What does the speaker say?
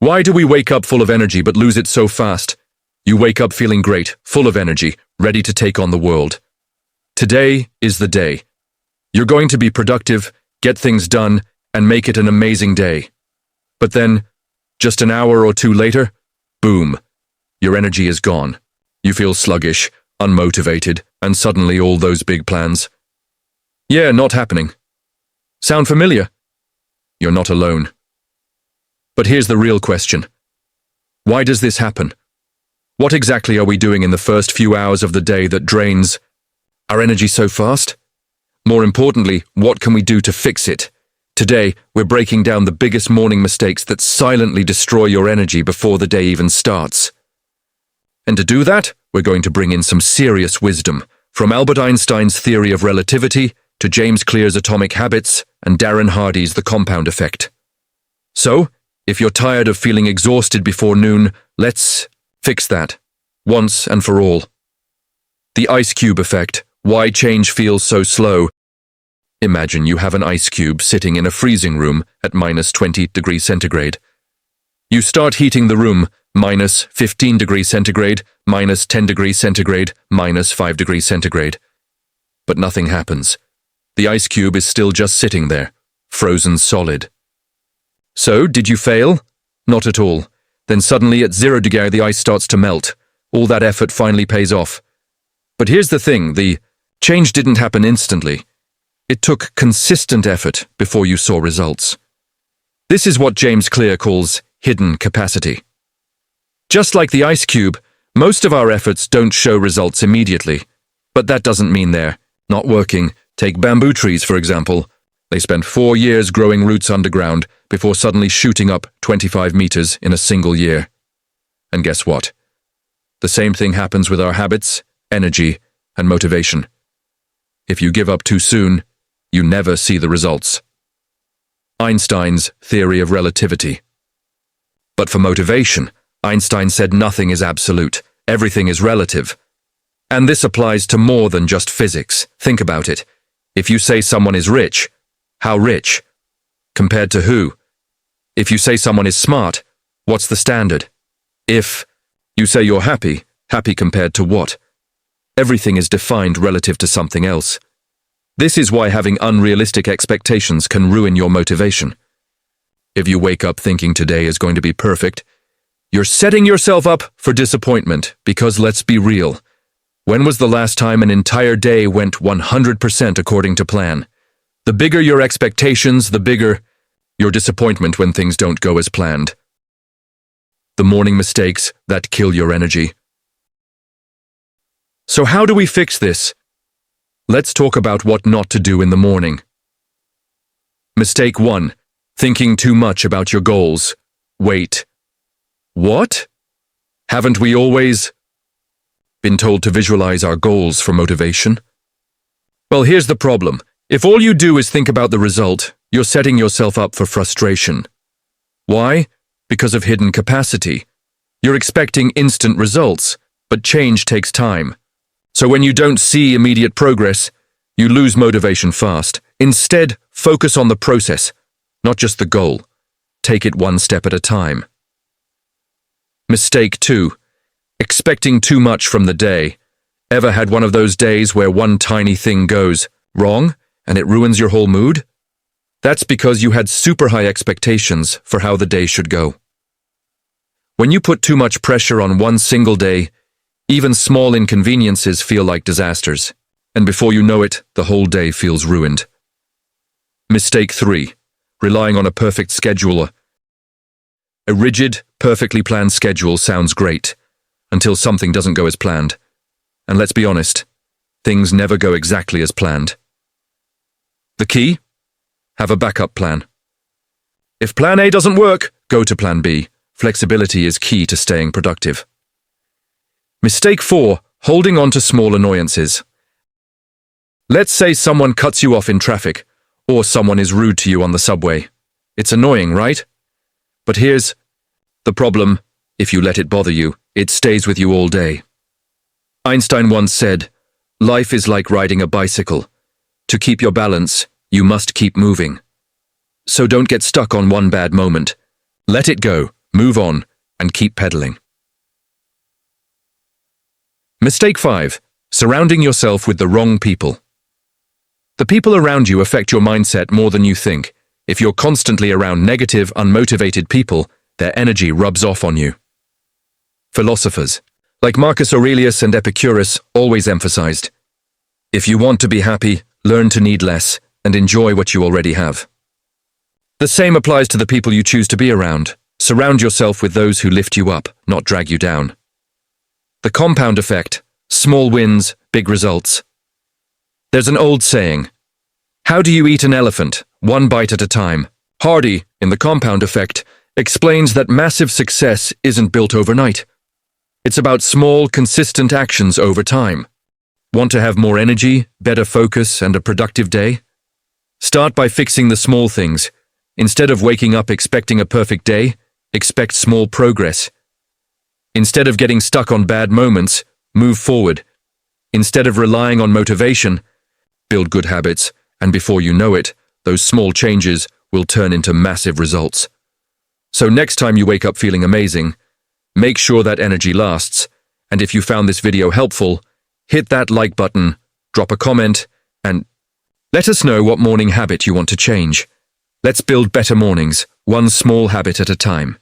Why do we wake up full of energy but lose it so fast? You wake up feeling great, full of energy, ready to take on the world. Today is the day. You're going to be productive, get things done, and make it an amazing day. But then, just an hour or two later, boom, your energy is gone. You feel sluggish, unmotivated, and suddenly all those big plans. Yeah, not happening. Sound familiar? You're not alone. But here's the real question. Why does this happen? What exactly are we doing in the first few hours of the day that drains our energy so fast? More importantly, what can we do to fix it? Today, we're breaking down the biggest morning mistakes that silently destroy your energy before the day even starts. And to do that, we're going to bring in some serious wisdom, from Albert Einstein's theory of relativity to James Clear's atomic habits and Darren Hardy's the compound effect. So, if you're tired of feeling exhausted before noon, let's fix that, once and for all. The ice cube effect. Why change feels so slow? Imagine you have an ice cube sitting in a freezing room at minus 20 degrees centigrade. You start heating the room, minus 15 degrees centigrade, minus 10 degrees centigrade, minus 5 degrees centigrade. But nothing happens. The ice cube is still just sitting there, frozen solid. So, did you fail? Not at all. Then suddenly at 0 degrees the ice starts to melt. All that effort finally pays off. But here's the thing, the change didn't happen instantly. It took consistent effort before you saw results. This is what James Clear calls hidden capacity. Just like the ice cube, most of our efforts don't show results immediately. But that doesn't mean they're not working. Take bamboo trees, for example. They spend 4 years growing roots underground before suddenly shooting up 25 meters in a single year. And guess what? The same thing happens with our habits, energy, and motivation. If you give up too soon, you never see the results. Einstein's theory of relativity. But for motivation, Einstein said nothing is absolute, everything is relative. And this applies to more than just physics. Think about it. If you say someone is rich, how rich? Compared to who? If you say someone is smart, what's the standard? If you say you're happy, happy compared to what? Everything is defined relative to something else. This is why having unrealistic expectations can ruin your motivation. If you wake up thinking today is going to be perfect, you're setting yourself up for disappointment because let's be real. When was the last time an entire day went 100% according to plan? The bigger your expectations, the bigger your disappointment when things don't go as planned. The morning mistakes that kill your energy. So how do we fix this? Let's talk about what not to do in the morning. Mistake 1. Thinking too much about your goals. Wait. What? Haven't we always been told to visualize our goals for motivation? Well, here's the problem. If all you do is think about the result, you're setting yourself up for frustration. Why? Because of hidden capacity. You're expecting instant results, but change takes time. So when you don't see immediate progress, you lose motivation fast. Instead, focus on the process, not just the goal. Take it one step at a time. Mistake 2. Expecting too much from the day. Ever had one of those days where one tiny thing goes wrong and it ruins your whole mood? That's because you had super high expectations for how the day should go. When you put too much pressure on one single day, even small inconveniences feel like disasters, and before you know it, the whole day feels ruined. Mistake 3. Relying on a perfect schedule. A rigid, perfectly planned schedule sounds great, until something doesn't go as planned. And let's be honest, things never go exactly as planned. The key? Have a backup plan. If plan A doesn't work, go to plan B. Flexibility is key to staying productive. Mistake 4. Holding on to small annoyances. Let's say someone cuts you off in traffic, or someone is rude to you on the subway. It's annoying, right? But here's the problem. If you let it bother you, it stays with you all day. Einstein once said, "Life is like riding a bicycle. To keep your balance, you must keep moving." So don't get stuck on one bad moment. Let it go, move on, and keep pedaling. Mistake 5. Surrounding yourself with the wrong people. The people around you affect your mindset more than you think. If you're constantly around negative, unmotivated people, their energy rubs off on you. Philosophers, like Marcus Aurelius and Epicurus, always emphasized, if you want to be happy, learn to need less and enjoy what you already have. The same applies to the people you choose to be around. Surround yourself with those who lift you up, not drag you down. The compound effect, small wins, big results. There's an old saying, how do you eat an elephant? One bite at a time. Hardy, in The Compound Effect, explains that massive success isn't built overnight. It's about small, consistent actions over time. Want to have more energy, better focus, and a productive day? Start by fixing the small things. Instead of waking up expecting a perfect day, expect small progress. Instead of getting stuck on bad moments, move forward. Instead of relying on motivation, build good habits, and before you know it, those small changes will turn into massive results. So next time you wake up feeling amazing, make sure that energy lasts, and if you found this video helpful, hit that like button, drop a comment, and let us know what morning habit you want to change. Let's build better mornings, one small habit at a time.